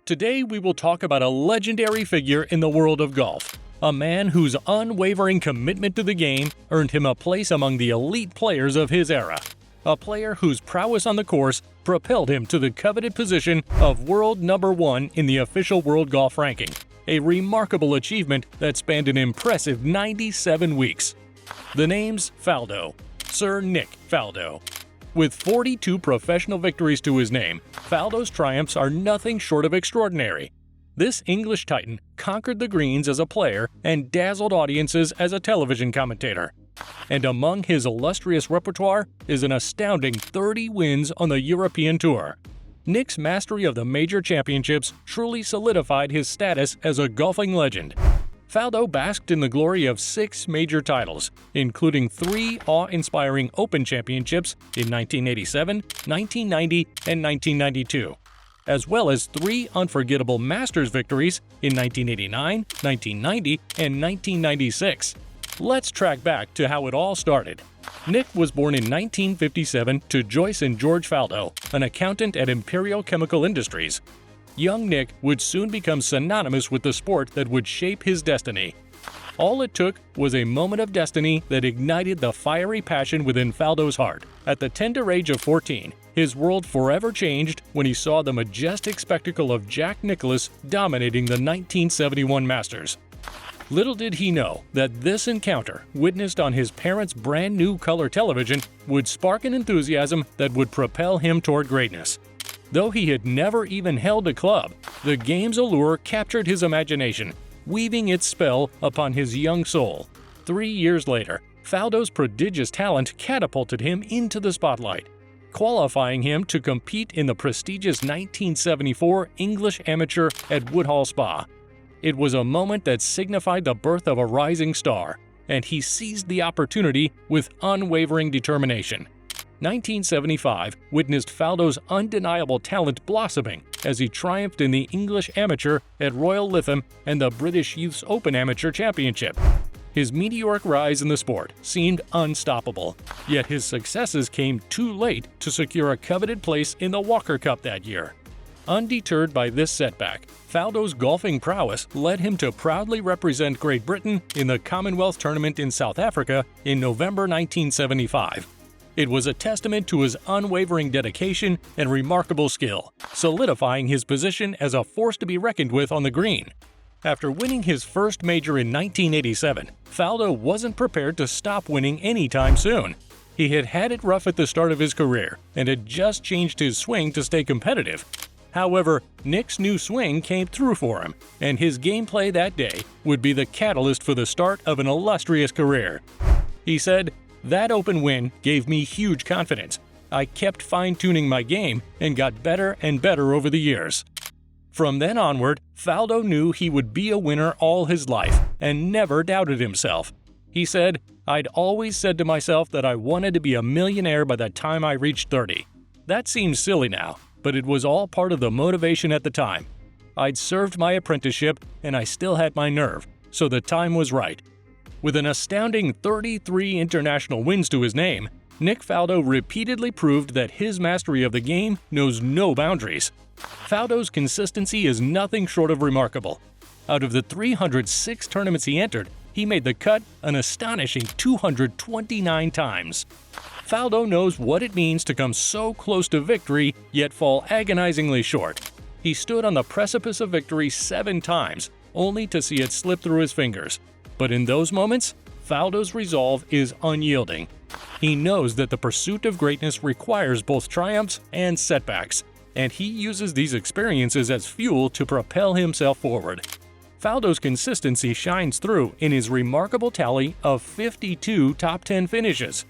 Today we will talk about a legendary figure in the world of golf, a man whose unwavering commitment to the game earned him a place among the elite players of his era, a player whose prowess on the course propelled him to the coveted position of world number 1 in the official world golf ranking, a remarkable achievement that spanned an impressive 97 weeks. The name's Faldo, Sir Nick Faldo. With 42 professional victories to his name, Faldo's triumphs are nothing short of extraordinary. This English titan conquered the greens as a player and dazzled audiences as a television commentator. And among his illustrious repertoire is an astounding 30 wins on the European Tour. Nick's mastery of the major championships truly solidified his status as a golfing legend. Faldo basked in the glory of 6 major titles, including 3 awe-inspiring Open Championships in 1987, 1990, and 1992, as well as 3 unforgettable Masters victories in 1989, 1990, and 1996. Let's track back to how it all started. Nick was born in 1957 to Joyce and George Faldo, an accountant at Imperial Chemical Industries. Young Nick would soon become synonymous with the sport that would shape his destiny. All it took was a moment of destiny that ignited the fiery passion within Faldo's heart. At the tender age of 14, his world forever changed when he saw the majestic spectacle of Jack Nicklaus dominating the 1971 Masters. Little did he know that this encounter, witnessed on his parents' brand new color television, would spark an enthusiasm that would propel him toward greatness. Though he had never even held a club, the game's allure captured his imagination, weaving its spell upon his young soul. 3 years later, Faldo's prodigious talent catapulted him into the spotlight, qualifying him to compete in the prestigious 1974 English Amateur at Woodhall Spa. It was a moment that signified the birth of a rising star, and he seized the opportunity with unwavering determination. 1975 witnessed Faldo's undeniable talent blossoming as he triumphed in the English Amateur at Royal Lytham and the British Youth's Open Amateur Championship. His meteoric rise in the sport seemed unstoppable, yet his successes came too late to secure a coveted place in the Walker Cup that year. Undeterred by this setback, Faldo's golfing prowess led him to proudly represent Great Britain in the Commonwealth Tournament in South Africa in November 1975. It was a testament to his unwavering dedication and remarkable skill, solidifying his position as a force to be reckoned with on the green. After winning his first major in 1987, Faldo wasn't prepared to stop winning anytime soon. He had had it rough at the start of his career and had just changed his swing to stay competitive. However, Nick's new swing came through for him, and his gameplay that day would be the catalyst for the start of an illustrious career. He said, "That Open win gave me huge confidence. I kept fine-tuning my game and got better and better over the years." From then onward, Faldo knew he would be a winner all his life and never doubted himself. He said, "I'd always said to myself that I wanted to be a millionaire by the time I reached 30. That seems silly now, but it was all part of the motivation at the time. I'd served my apprenticeship and I still had my nerve, so the time was right." With an astounding 33 international wins to his name, Nick Faldo repeatedly proved that his mastery of the game knows no boundaries. Faldo's consistency is nothing short of remarkable. Out of the 306 tournaments he entered, he made the cut an astonishing 229 times. Faldo knows what it means to come so close to victory, yet fall agonizingly short. He stood on the precipice of victory 7 times, only to see it slip through his fingers. But in those moments, Faldo's resolve is unyielding. He knows that the pursuit of greatness requires both triumphs and setbacks, and he uses these experiences as fuel to propel himself forward. Faldo's consistency shines through in his remarkable tally of 52 top 10 finishes.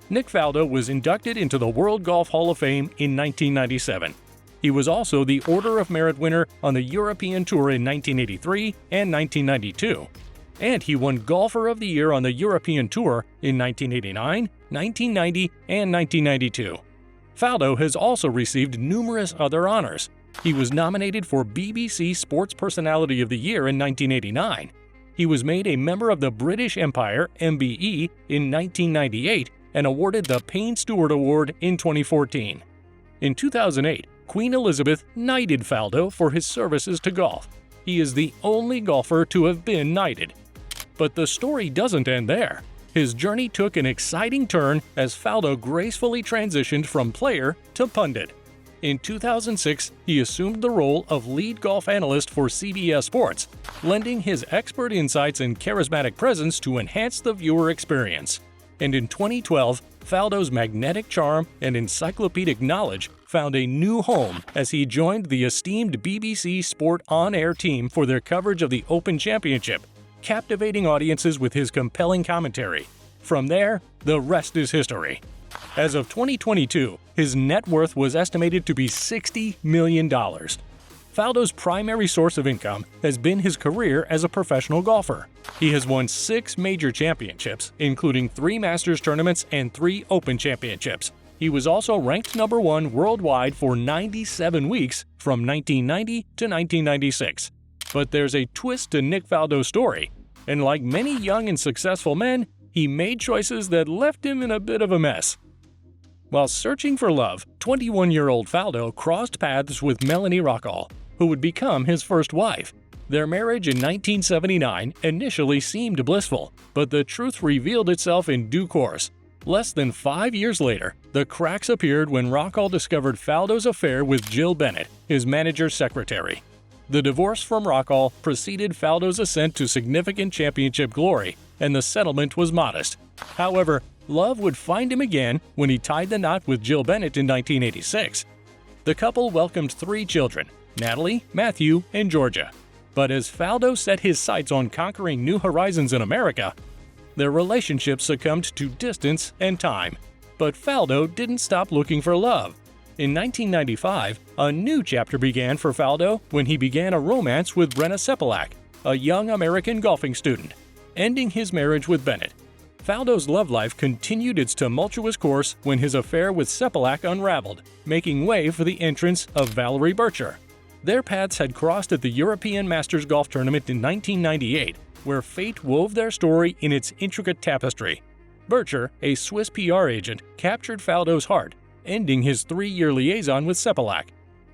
Nick Faldo was inducted into the World Golf Hall of Fame in 1997. He was also the Order of Merit winner on the European Tour in 1983 and 1992. And he won Golfer of the Year on the European Tour in 1989, 1990, and 1992. Faldo has also received numerous other honors. He was nominated for BBC Sports Personality of the Year in 1989. He was made a member of the British Empire (MBE) in 1998 and awarded the Payne Stewart Award in 2014. In 2008, Queen Elizabeth knighted Faldo for his services to golf. He is the only golfer to have been knighted. But the story doesn't end there. His journey took an exciting turn as Faldo gracefully transitioned from player to pundit. In 2006, he assumed the role of lead golf analyst for CBS Sports, lending his expert insights and charismatic presence to enhance the viewer experience. And in 2012, Faldo's magnetic charm and encyclopedic knowledge found a new home as he joined the esteemed BBC Sport on-air team for their coverage of the Open Championship, captivating audiences with his compelling commentary. From there, the rest is history. As of 2022, his net worth was estimated to be $60 million. Faldo's primary source of income has been his career as a professional golfer. He has won 6 major championships, including 3 Masters tournaments and 3 Open Championships. He was also ranked number 1 worldwide for 97 weeks from 1990 to 1996. But there's a twist to Nick Faldo's story, and like many young and successful men, he made choices that left him in a bit of a mess. While searching for love, 21-year-old Faldo crossed paths with Melanie Rockall, who would become his first wife. Their marriage in 1979 initially seemed blissful, but the truth revealed itself in due course. Less than 5 years later, the cracks appeared when Rockall discovered Faldo's affair with Jill Bennett, his manager's secretary. The divorce from Rockall preceded Faldo's ascent to significant championship glory, and the settlement was modest. However, love would find him again when he tied the knot with Jill Bennett in 1986. The couple welcomed 3 children, Natalie, Matthew, and Georgia. But as Faldo set his sights on conquering new horizons in America, their relationship succumbed to distance and time. But Faldo didn't stop looking for love. In 1995, a new chapter began for Faldo when he began a romance with Brenna Sepelak, a young American golfing student, ending his marriage with Bennett. Faldo's love life continued its tumultuous course when his affair with Sepelak unraveled, making way for the entrance of Valerie Bircher. Their paths had crossed at the European Masters Golf Tournament in 1998, where fate wove their story in its intricate tapestry. Bircher, a Swiss PR agent, captured Faldo's heart, ending his 3-year liaison with Sepelak.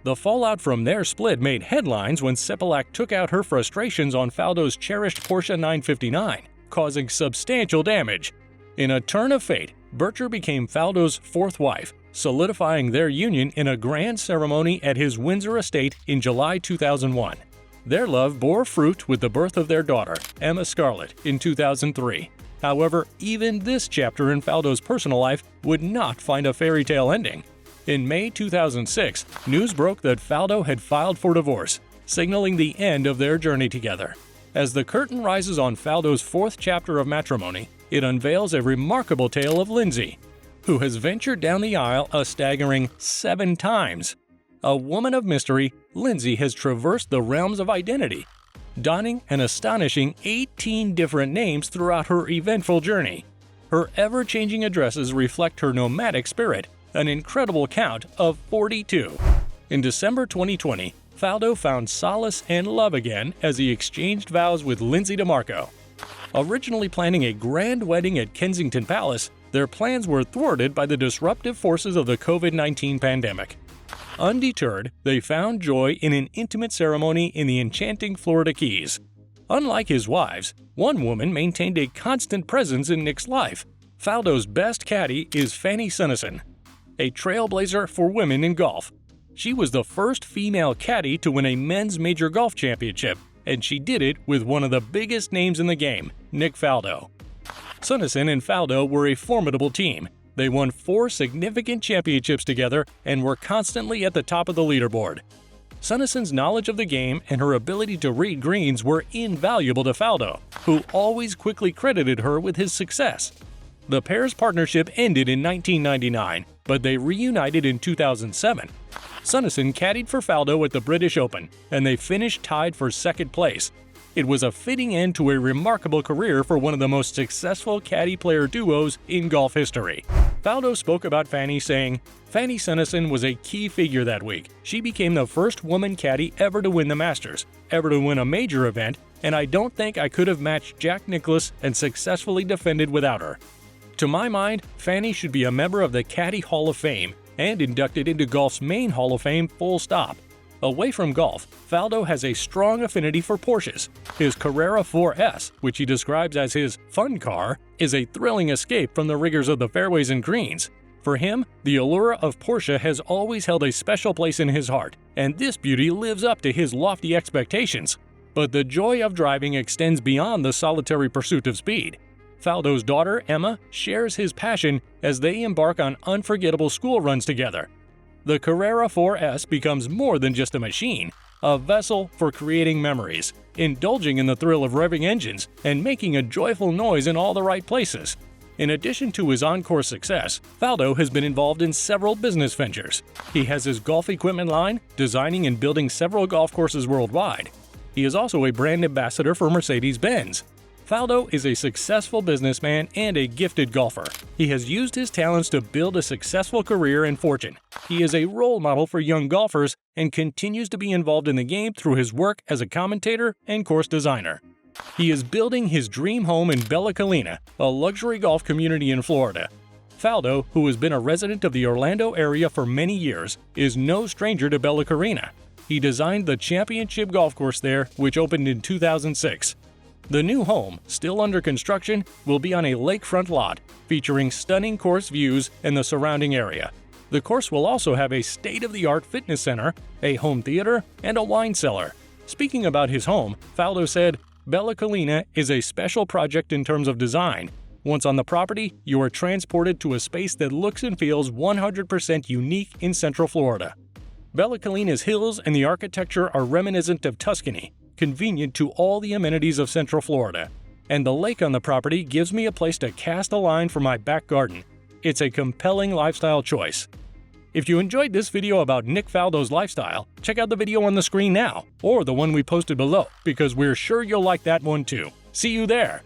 The fallout from their split made headlines when Sepelak took out her frustrations on Faldo's cherished Porsche 959, causing substantial damage. In a turn of fate, Bircher became Faldo's 4th wife, solidifying their union in a grand ceremony at his Windsor estate in July 2001. Their love bore fruit with the birth of their daughter, Emma Scarlett, in 2003. However, even this chapter in Faldo's personal life would not find a fairy tale ending. In May 2006, news broke that Faldo had filed for divorce, signaling the end of their journey together. As the curtain rises on Faldo's 4th chapter of matrimony, it unveils a remarkable tale of Lindsay, who has ventured down the aisle a staggering 7 times. A woman of mystery, Lindsay has traversed the realms of identity, donning an astonishing 18 different names throughout her eventful journey. Her ever-changing addresses reflect her nomadic spirit, an incredible count of 42. In December 2020, Faldo found solace and love again as he exchanged vows with Lindsay DeMarco. Originally planning a grand wedding at Kensington Palace, their plans were thwarted by the disruptive forces of the COVID-19 pandemic. Undeterred, they found joy in an intimate ceremony in the enchanting Florida Keys. Unlike his wives, one woman maintained a constant presence in Nick's life. Faldo's best caddy is Fanny Sunnison, a trailblazer for women in golf. She was the first female caddy to win a men's major golf championship, and she did it with one of the biggest names in the game, Nick Faldo. Sunnison and Faldo were a formidable team. They won 4 significant championships together and were constantly at the top of the leaderboard. Sunnison's knowledge of the game and her ability to read greens were invaluable to Faldo, who always quickly credited her with his success. The pair's partnership ended in 1999, but they reunited in 2007. Sunnison caddied for Faldo at the British Open, and they finished tied for 2nd place. It was a fitting end to a remarkable career for one of the most successful caddy-player duos in golf history. Faldo spoke about Fanny, saying, "Fanny Sunnison was a key figure that week. She became the first woman caddy ever to win the Masters, ever to win a major event, and I don't think I could have matched Jack Nicklaus and successfully defended without her. To my mind, Fanny should be a member of the Caddy Hall of Fame. and inducted into golf's main Hall of Fame full stop. Away from golf, Faldo has a strong affinity for Porsches. His Carrera 4S, which he describes as his fun car, is a thrilling escape from the rigors of the fairways and greens. For him, the allure of Porsche has always held a special place in his heart, and this beauty lives up to his lofty expectations. But the joy of driving extends beyond the solitary pursuit of speed. Faldo's daughter, Emma, shares his passion as they embark on unforgettable school runs together. The Carrera 4S becomes more than just a machine, a vessel for creating memories, indulging in the thrill of revving engines, and making a joyful noise in all the right places. In addition to his on-course success, Faldo has been involved in several business ventures. He has his golf equipment line, designing and building several golf courses worldwide. He is also a brand ambassador for Mercedes-Benz. Faldo is a successful businessman and a gifted golfer. He has used his talents to build a successful career and fortune. He is a role model for young golfers and continues to be involved in the game through his work as a commentator and course designer. He is building his dream home in Bella Collina, a luxury golf community in Florida. Faldo, who has been a resident of the Orlando area for many years, is no stranger to Bella Collina. He designed the championship golf course there, which opened in 2006. The new home, still under construction, will be on a lakefront lot, featuring stunning course views and the surrounding area. The course will also have a state-of-the-art fitness center, a home theater, and a wine cellar. Speaking about his home, Faldo said, "Bella Collina is a special project in terms of design. Once on the property, you are transported to a space that looks and feels 100% unique in Central Florida. Bella Collina's hills and the architecture are reminiscent of Tuscany, convenient to all the amenities of Central Florida. And the lake on the property gives me a place to cast a line for my back garden. It's a compelling lifestyle choice." If you enjoyed this video about Nick Faldo's lifestyle, check out the video on the screen now, or the one we posted below, because we're sure you'll like that one too. See you there!